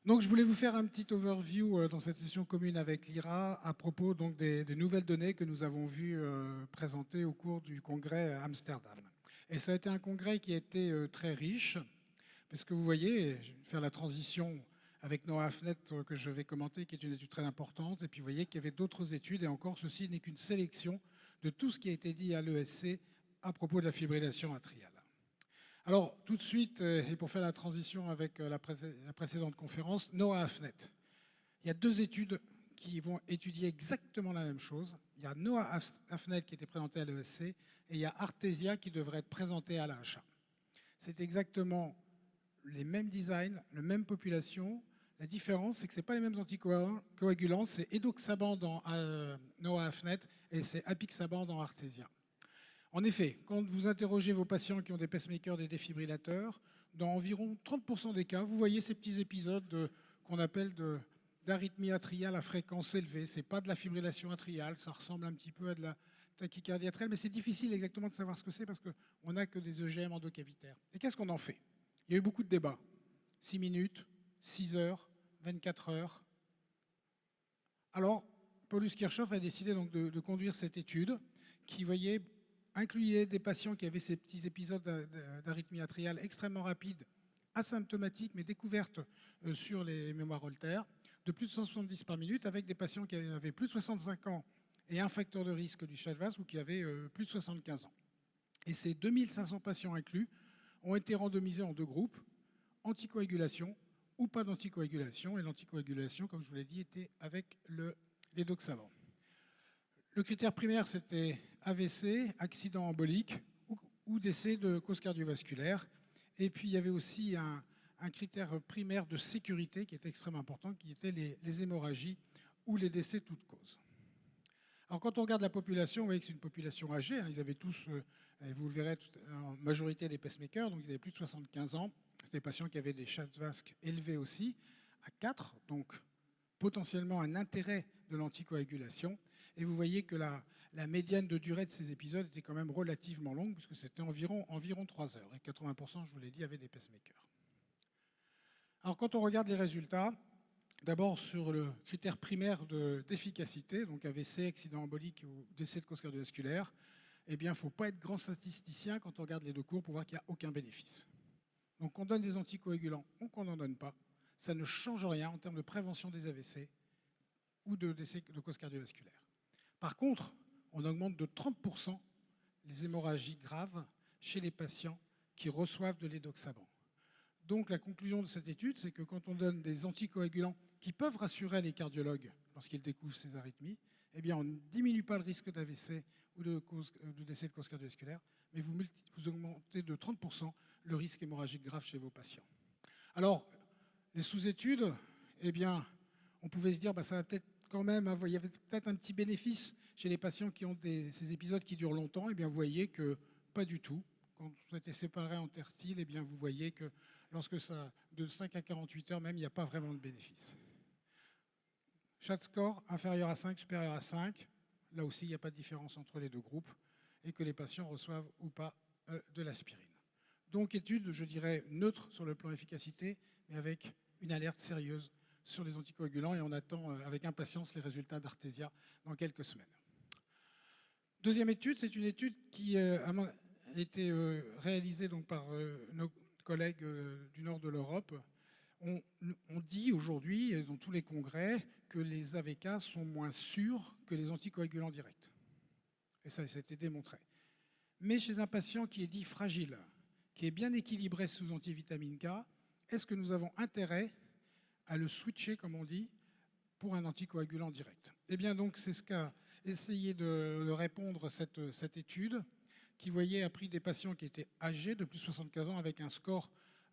Donc, je voulais vous faire un petit overview dans cette session commune avec l'IRA à propos donc, des nouvelles données que nous avons vues présentées au cours du congrès à Amsterdam. Et ça a été un congrès qui a été très riche, parce que vous voyez, je vais faire la transition avec Noah Afnet que je vais commenter, qui est une étude très importante, et puis vous voyez qu'il y avait d'autres études, et encore ceci n'est qu'une sélection de tout ce qui a été dit à l'ESC à propos de la fibrillation atriale. Alors, tout de suite, et pour faire la transition avec la précédente conférence, Noah Afnet. Il y a deux études qui vont étudier exactement la même chose. Il y a Noah Afnet qui était présenté à l'ESC et il y a Artesia qui devrait être présenté à l'AHA. C'est exactement les mêmes designs, la même population. La différence, c'est que ce n'est pas les mêmes anticoagulants. C'est edoxaban dans Noah Afnet et c'est apixaban dans Artesia. En effet, quand vous interrogez vos patients qui ont des pacemakers, des défibrillateurs, dans environ 30% des cas, vous voyez ces petits épisodes qu'on appelle d'arythmie atriale à fréquence élevée. Ce n'est pas de la fibrillation atriale, ça ressemble un petit peu à de la tachycardie atriale, mais c'est difficile exactement de savoir ce que c'est parce qu'on n'a que des EGM endocavitaires. Et qu'est-ce qu'on en fait? Il y a eu beaucoup de débats. 6 minutes, 6 heures, 24 heures. Alors, Paulus Kirchhoff a décidé donc de conduire cette étude qui, voyait, incluait des patients qui avaient ces petits épisodes d'arythmie atriale extrêmement rapides, asymptomatiques, mais découvertes sur les mémoires Holter, de plus de 170 par minute, avec des patients qui avaient plus de 65 ans et un facteur de risque du Chadvas ou qui avaient plus de 75 ans. Et ces 2500 patients inclus ont été randomisés en deux groupes, anticoagulation ou pas d'anticoagulation. Et l'anticoagulation, comme je vous l'ai dit, était avec l'édoxaban. Le critère primaire, c'était AVC, accident embolique ou décès de cause cardiovasculaire. Et puis, il y avait aussi un critère primaire de sécurité qui était extrêmement important, qui était les hémorragies ou les décès toutes causes. Alors, quand on regarde la population, vous voyez que c'est une population âgée. Ils avaient tous, vous le verrez, en majorité des pacemakers, donc ils avaient plus de 75 ans. C'était des patients qui avaient des Chadvasc élevés aussi, à 4, donc potentiellement un intérêt de l'anticoagulation. Et vous voyez que la médiane de durée de ces épisodes était quand même relativement longue, puisque c'était environ 3 heures. Et 80%, je vous l'ai dit, avaient des pacemakers. Alors, quand on regarde les résultats, d'abord sur le critère primaire d'efficacité, donc AVC, accident embolique ou décès de cause cardiovasculaire, eh bien, il ne faut pas être grand statisticien quand on regarde les deux cours pour voir qu'il n'y a aucun bénéfice. Donc, on donne des anticoagulants ou qu'on n'en donne pas. Ça ne change rien en termes de prévention des AVC ou de décès de cause cardiovasculaire. Par contre, on augmente de 30% les hémorragies graves chez les patients qui reçoivent de l'édoxaban. Donc la conclusion de cette étude, c'est que quand on donne des anticoagulants qui peuvent rassurer les cardiologues lorsqu'ils découvrent ces arythmies, eh bien on ne diminue pas le risque d'AVC ou de décès de cause cardiovasculaire, mais vous augmentez de 30% le risque hémorragique grave chez vos patients. Alors, les sous-études, eh bien, on pouvait se dire, ça va peut-être quand même, il y avait peut-être un petit bénéfice chez les patients qui ont ces épisodes qui durent longtemps. Eh bien, vous voyez que pas du tout. Quand on était séparés en tertiles, eh bien, vous voyez que lorsque ça, de 5 à 48 heures même, il n'y a pas vraiment de bénéfice. Chat score inférieur à 5, supérieur à 5. Là aussi, il n'y a pas de différence entre les deux groupes et que les patients reçoivent ou pas de l'aspirine. Donc, étude, je dirais, neutre sur le plan efficacité, mais avec une alerte sérieuse sur les anticoagulants et on attend avec impatience les résultats d'Artesia dans quelques semaines. Deuxième étude, c'est une étude qui a été réalisée donc, par nos collègues du nord de l'Europe. On dit aujourd'hui, dans tous les congrès, que les AVK sont moins sûrs que les anticoagulants directs. Et ça a été démontré. Mais chez un patient qui est dit fragile, qui est bien équilibré sous antivitamine K, est-ce que nous avons intérêt à le switcher, comme on dit, pour un anticoagulant direct? Eh bien, donc, c'est ce qu'a essayé de répondre cette étude, qui, voyait, a pris des patients qui étaient âgés, de plus de 75 ans, avec un score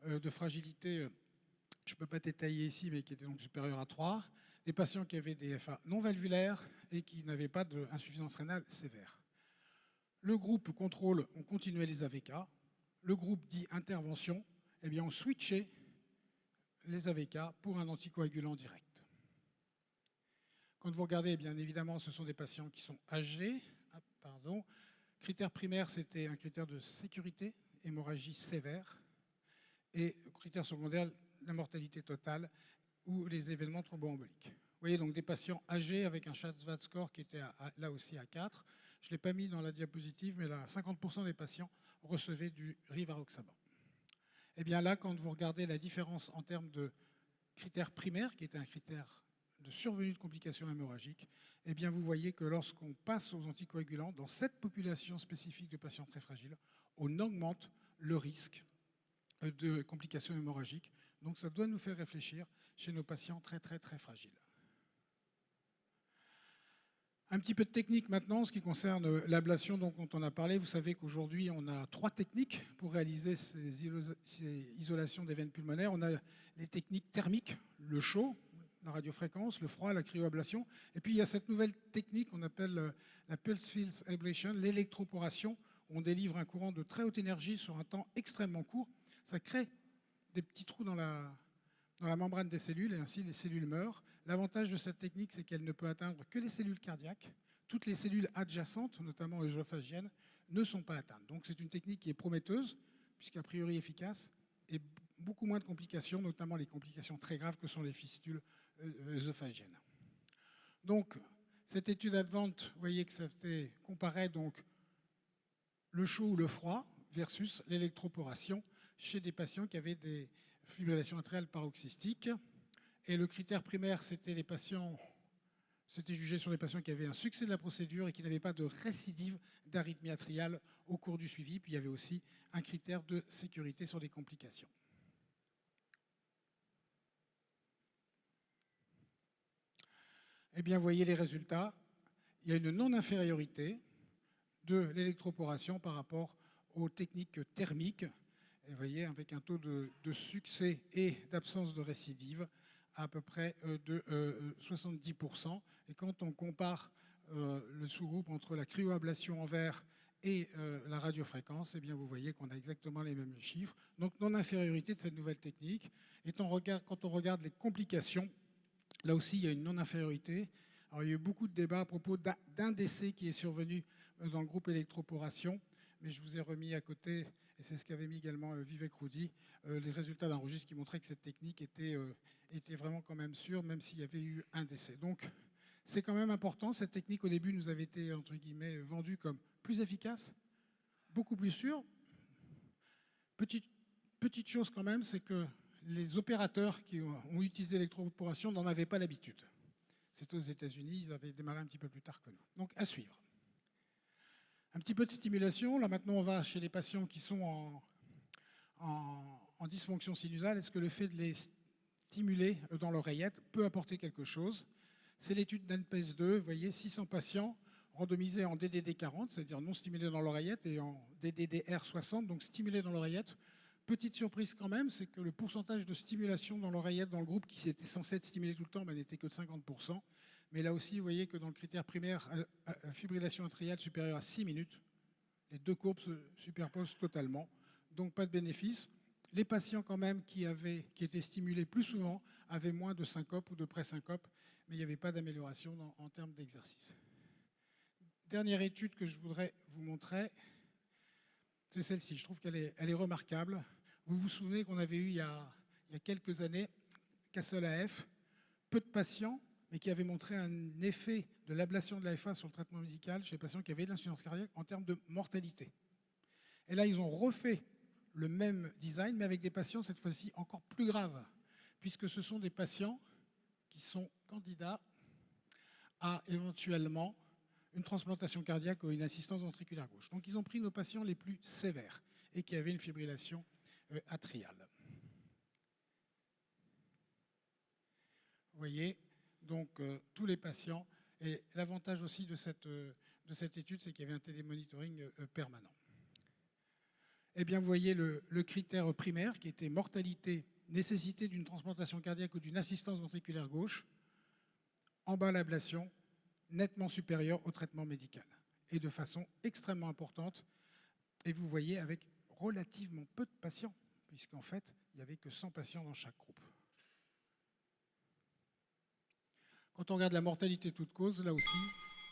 de fragilité, je ne peux pas détailler ici, mais qui était donc supérieur à 3, des patients qui avaient des FA non valvulaires et qui n'avaient pas d'insuffisance rénale sévère. Le groupe contrôle, on continuait les AVK. Le groupe dit intervention, eh bien, on switchait les AVK pour un anticoagulant direct. Quand vous regardez, bien évidemment, ce sont des patients qui sont âgés. Critère primaire, c'était un critère de sécurité, hémorragie sévère. Et critère secondaire, la mortalité totale ou les événements thromboemboliques. Vous voyez donc des patients âgés avec un SHAD-SVAD score qui était là aussi à 4. Je ne l'ai pas mis dans la diapositive, mais là, 50% des patients recevaient du rivaroxaban. Et bien là, quand vous regardez la différence en termes de critères primaires, qui était un critère de survenue de complications hémorragiques, eh bien vous voyez que lorsqu'on passe aux anticoagulants, dans cette population spécifique de patients très fragiles, on augmente le risque de complications hémorragiques. Donc ça doit nous faire réfléchir chez nos patients très très très fragiles. Un petit peu de technique maintenant, en ce qui concerne l'ablation dont on a parlé. Vous savez qu'aujourd'hui, on a 3 techniques pour réaliser ces isolations des veines pulmonaires. On a les techniques thermiques, le chaud, la radiofréquence, le froid, la cryoablation. Et puis, il y a cette nouvelle technique qu'on appelle la pulse field ablation, l'électroporation. On délivre un courant de très haute énergie sur un temps extrêmement court. Ça crée des petits trous dans la membrane des cellules et ainsi les cellules meurent. L'avantage de cette technique, c'est qu'elle ne peut atteindre que les cellules cardiaques. Toutes les cellules adjacentes, notamment œsophagiennes, ne sont pas atteintes. Donc c'est une technique qui est prometteuse, puisqu'a priori efficace, et beaucoup moins de complications, notamment les complications très graves que sont les fistules œsophagiennes. Donc cette étude Advent, vous voyez que ça comparait donc le chaud ou le froid versus l'électroporation chez des patients qui avaient des fibrillations atriales paroxystiques. Et le critère primaire, c'était jugé sur les patients qui avaient un succès de la procédure et qui n'avaient pas de récidive d'arythmie atriale au cours du suivi. Puis il y avait aussi un critère de sécurité sur les complications. Eh bien, vous voyez les résultats. Il y a une non-infériorité de l'électroporation par rapport aux techniques thermiques. Et vous voyez, avec un taux de succès et d'absence de récidive à peu près de 70%. Et quand on compare le sous-groupe entre la cryoablation en verre et la radiofréquence, eh bien vous voyez qu'on a exactement les mêmes chiffres. Donc non-infériorité de cette nouvelle technique. Et quand on regarde les complications, là aussi il y a une non-infériorité. Alors il y a eu beaucoup de débats à propos d'un décès qui est survenu dans le groupe électroporation, mais je vous ai remis à côté, et c'est ce qu'avait mis également Vivek Rudy, les résultats d'un registre qui montraient que cette technique était vraiment quand même sûre, même s'il y avait eu un décès. Donc c'est quand même important. Cette technique, au début, nous avait été, entre guillemets, vendue comme plus efficace, beaucoup plus sûre. Petite chose quand même, c'est que les opérateurs qui ont utilisé l'électroporation n'en avaient pas l'habitude. C'était aux États-Unis, ils avaient démarré un petit peu plus tard que nous. Donc à suivre. Un petit peu de stimulation. Là maintenant, on va chez les patients qui sont en dysfonction sinusale. Est-ce que le fait de les stimuler dans l'oreillette peut apporter quelque chose? C'est l'étude d'ANPES-2. Vous voyez, 600 patients randomisés en DDD40, c'est-à-dire non stimulés dans l'oreillette, et en DDDR60, donc stimulés dans l'oreillette. Petite surprise quand même, c'est que le pourcentage de stimulation dans l'oreillette dans le groupe qui était censé être stimulé tout le temps n'était que de 50%. Mais là aussi, vous voyez que dans le critère primaire, fibrillation atriale supérieure à 6 minutes, les deux courbes se superposent totalement. Donc pas de bénéfice. Les patients quand même qui étaient stimulés plus souvent avaient moins de syncope ou de pré-syncope, mais il n'y avait pas d'amélioration en termes d'exercice. Dernière étude que je voudrais vous montrer, c'est celle-ci. Je trouve qu'elle est remarquable. Vous vous souvenez qu'on avait eu il y a quelques années Castle-AF, peu de patients, mais qui avaient montré un effet de l'ablation de l'AFA sur le traitement médical chez les patients qui avaient de l'insuffisance cardiaque en termes de mortalité. Et là, ils ont refait le même design, mais avec des patients, cette fois-ci, encore plus graves, puisque ce sont des patients qui sont candidats à éventuellement une transplantation cardiaque ou une assistance ventriculaire gauche. Donc ils ont pris nos patients les plus sévères et qui avaient une fibrillation atriale. Vous voyez, donc tous les patients. Et l'avantage aussi de cette étude, c'est qu'il y avait un télémonitoring permanent. Eh bien, vous voyez le critère primaire qui était mortalité, nécessité d'une transplantation cardiaque ou d'une assistance ventriculaire gauche, en bas l'ablation, nettement supérieur au traitement médical et de façon extrêmement importante. Et vous voyez avec relativement peu de patients, puisqu'en fait, il n'y avait que 100 patients dans chaque groupe. Quand on regarde la mortalité toute cause, là aussi,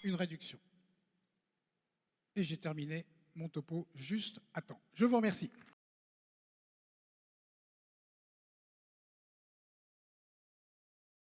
une réduction. Et j'ai terminé mon topo juste à temps. Je vous remercie.